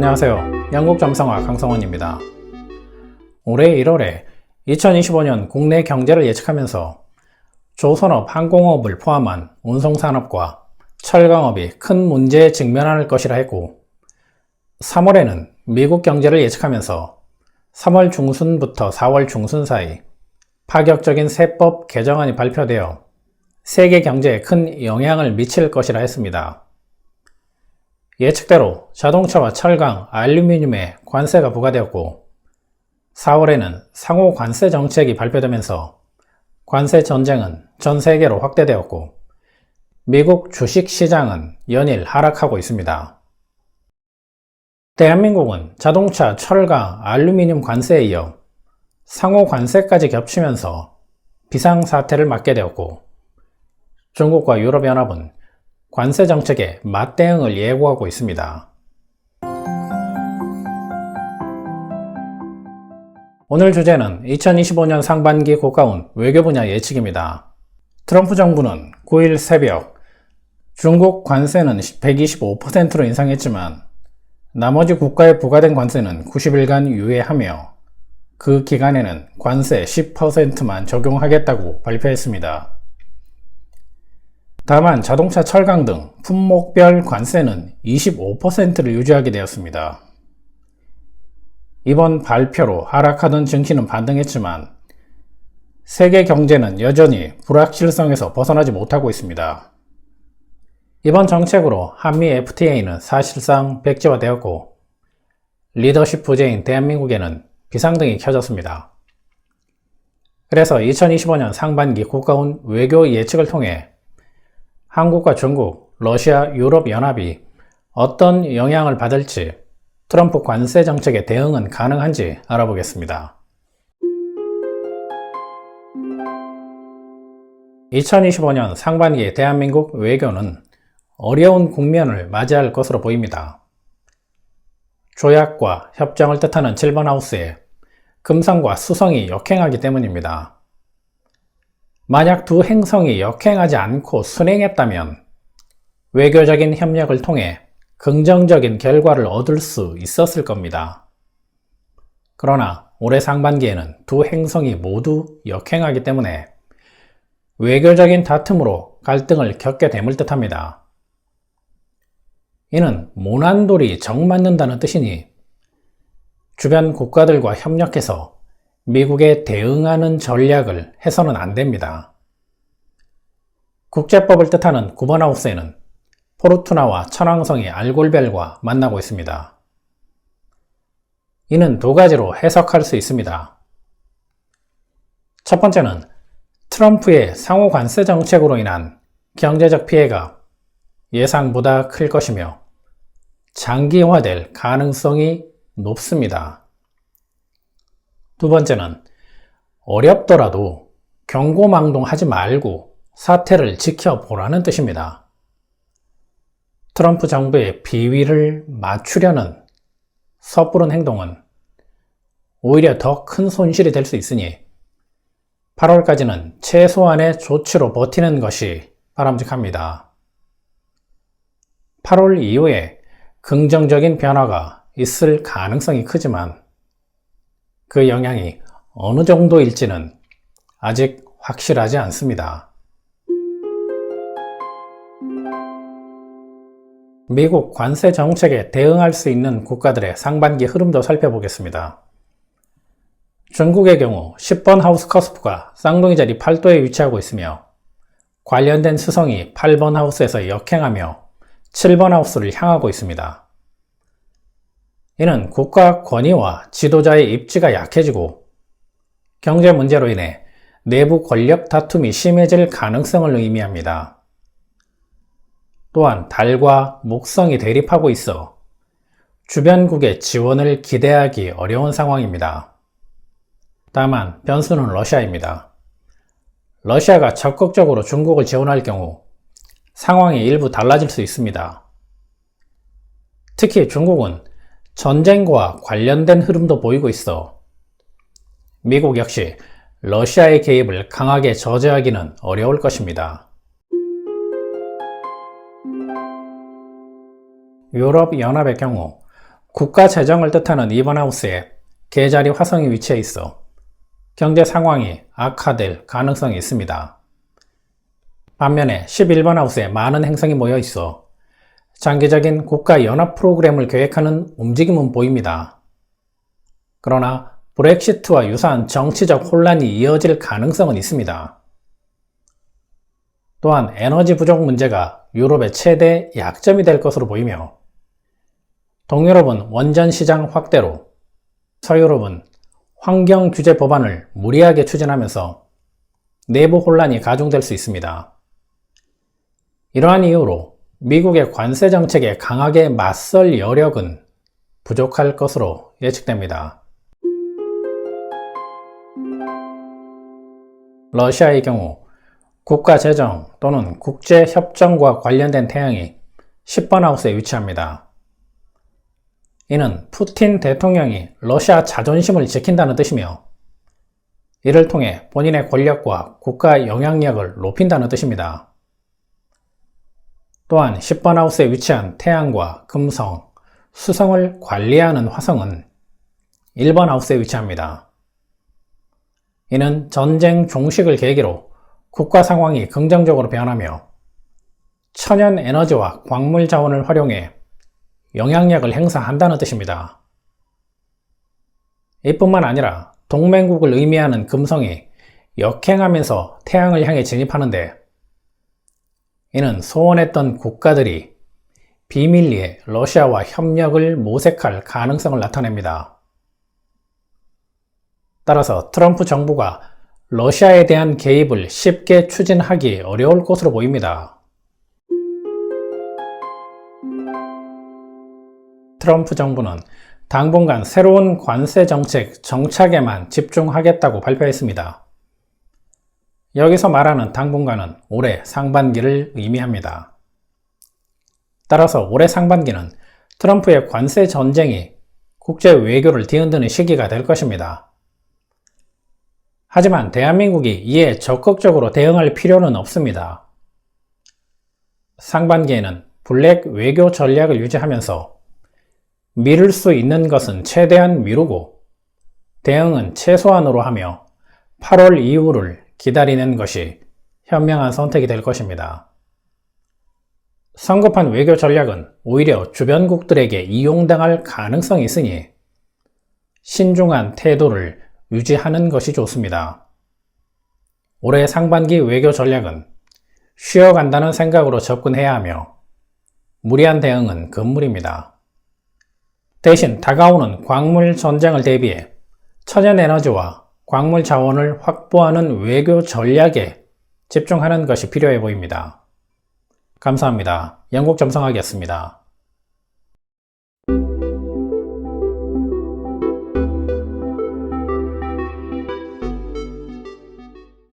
안녕하세요. 영국 점성화 강성원입니다. 올해 1월에 2025년 국내 경제를 예측하면서 조선업, 항공업을 포함한 운송산업과 철강업이 큰 문제에 직면할 것이라 했고, 3월에는 미국 경제를 예측하면서 3월 중순부터 4월 중순 사이 파격적인 세법 개정안이 발표되어 세계 경제에 큰 영향을 미칠 것이라 했습니다. 예측대로 자동차와 철강, 알루미늄에 관세가 부과되었고, 4월에는 상호 관세 정책이 발표되면서 관세 전쟁은 전 세계로 확대되었고, 미국 주식 시장은 연일 하락하고 있습니다. 대한민국은 자동차, 철강, 알루미늄 관세에 이어 상호 관세까지 겹치면서 비상사태를 맞게 되었고, 중국과 유럽연합은 관세 정책에 맞대응을 예고하고 있습니다. 오늘 주제는 2025년 상반기 고가운 외교 분야 예측입니다. 트럼프 정부는 9일 새벽 중국 관세는 125%로 인상했지만 나머지 국가에 부과된 관세는 90일간 유예하며 그 기간에는 관세 10%만 적용하겠다고 발표했습니다. 다만 자동차, 철강 등 품목별 관세는 25%를 유지하게 되었습니다. 이번 발표로 하락하던 증시는 반등했지만 세계 경제는 여전히 불확실성에서 벗어나지 못하고 있습니다. 이번 정책으로 한미 FTA는 사실상 백지화되었고, 리더십 부재인 대한민국에는 비상등이 켜졌습니다. 그래서 2025년 상반기 고가운 외교 예측을 통해 한국과 중국, 러시아, 유럽연합이 어떤 영향을 받을지, 트럼프 관세 정책에 대응은 가능한지 알아보겠습니다. 2025년 상반기 대한민국 외교는 어려운 국면을 맞이할 것으로 보입니다. 조약과 협정을 뜻하는 7번 하우스에 금성과 수성이 역행하기 때문입니다. 만약 두 행성이 역행하지 않고 순행했다면 외교적인 협력을 통해 긍정적인 결과를 얻을 수 있었을 겁니다. 그러나 올해 상반기에는 두 행성이 모두 역행하기 때문에 외교적인 다툼으로 갈등을 겪게 됨을 뜻합니다. 이는 모난돌이 정맞는다는 뜻이니 주변 국가들과 협력해서 미국에 대응하는 전략을 해서는 안 됩니다. 국제법을 뜻하는 9번 하우스에는 포르투나와 천왕성이 알골별과 만나고 있습니다. 이는 두 가지로 해석할 수 있습니다. 첫 번째는 트럼프의 상호 관세 정책으로 인한 경제적 피해가 예상보다 클 것이며 장기화될 가능성이 높습니다. 두 번째는 어렵더라도 경고망동하지 말고 사태를 지켜보라는 뜻입니다. 트럼프 정부의 비위를 맞추려는 섣부른 행동은 오히려 더 큰 손실이 될 수 있으니 8월까지는 최소한의 조치로 버티는 것이 바람직합니다. 8월 이후에 긍정적인 변화가 있을 가능성이 크지만 그 영향이 어느 정도일지는 아직 확실하지 않습니다. 미국 관세 정책에 대응할 수 있는 국가들의 상반기 흐름도 살펴보겠습니다. 중국의 경우 10번 하우스 커스프가 쌍둥이 자리 8도에 위치하고 있으며 관련된 수성이 8번 하우스에서 역행하며 7번 하우스를 향하고 있습니다. 이는 국가 권위와 지도자의 입지가 약해지고 경제 문제로 인해 내부 권력 다툼이 심해질 가능성을 의미합니다. 또한 달과 목성이 대립하고 있어 주변국의 지원을 기대하기 어려운 상황입니다. 다만 변수는 러시아입니다. 러시아가 적극적으로 중국을 지원할 경우 상황이 일부 달라질 수 있습니다. 특히 중국은 전쟁과 관련된 흐름도 보이고 있어 미국 역시 러시아의 개입을 강하게 저지하기는 어려울 것입니다. 유럽연합의 경우 국가 재정을 뜻하는 2번 하우스에 계자리 화성이 위치해 있어 경제 상황이 악화될 가능성이 있습니다. 반면에 11번 하우스에 많은 행성이 모여 있어 장기적인 국가 연합 프로그램을 계획하는 움직임은 보입니다. 그러나 브렉시트와 유사한 정치적 혼란이 이어질 가능성은 있습니다. 또한 에너지 부족 문제가 유럽의 최대 약점이 될 것으로 보이며 동유럽은 원전 시장 확대로, 서유럽은 환경 규제 법안을 무리하게 추진하면서 내부 혼란이 가중될 수 있습니다. 이러한 이유로 미국의 관세 정책에 강하게 맞설 여력은 부족할 것으로 예측됩니다. 러시아의 경우 국가 재정 또는 국제 협정과 관련된 태양이 10번 하우스에 위치합니다. 이는 푸틴 대통령이 러시아 자존심을 지킨다는 뜻이며 이를 통해 본인의 권력과 국가 영향력을 높인다는 뜻입니다. 또한 10번 하우스에 위치한 태양과 금성, 수성을 관리하는 화성은 1번 하우스에 위치합니다. 이는 전쟁 종식을 계기로 국가 상황이 긍정적으로 변하며 천연 에너지와 광물 자원을 활용해 영향력을 행사한다는 뜻입니다. 이뿐만 아니라 동맹국을 의미하는 금성이 역행하면서 태양을 향해 진입하는데 이는 소원했던 국가들이 비밀리에 러시아와 협력을 모색할 가능성을 나타냅니다. 따라서 트럼프 정부가 러시아에 대한 개입을 쉽게 추진하기 어려울 것으로 보입니다. 트럼프 정부는 당분간 새로운 관세 정책 정착에만 집중하겠다고 발표했습니다. 여기서 말하는 당분간은 올해 상반기를 의미합니다. 따라서 올해 상반기는 트럼프의 관세 전쟁이 국제 외교를 뒤흔드는 시기가 될 것입니다. 하지만 대한민국이 이에 적극적으로 대응할 필요는 없습니다. 상반기에는 블랙 외교 전략을 유지하면서 미룰 수 있는 것은 최대한 미루고 대응은 최소한으로 하며 8월 이후를 기다리는 것이 현명한 선택이 될 것입니다. 성급한 외교 전략은 오히려 주변국들에게 이용당할 가능성이 있으니 신중한 태도를 유지하는 것이 좋습니다. 올해 상반기 외교 전략은 쉬어간다는 생각으로 접근해야 하며 무리한 대응은 금물입니다. 대신 다가오는 광물 전쟁을 대비해 천연에너지와 광물 자원을 확보하는 외교 전략에 집중하는 것이 필요해 보입니다. 감사합니다. 영국점성학이었습니다.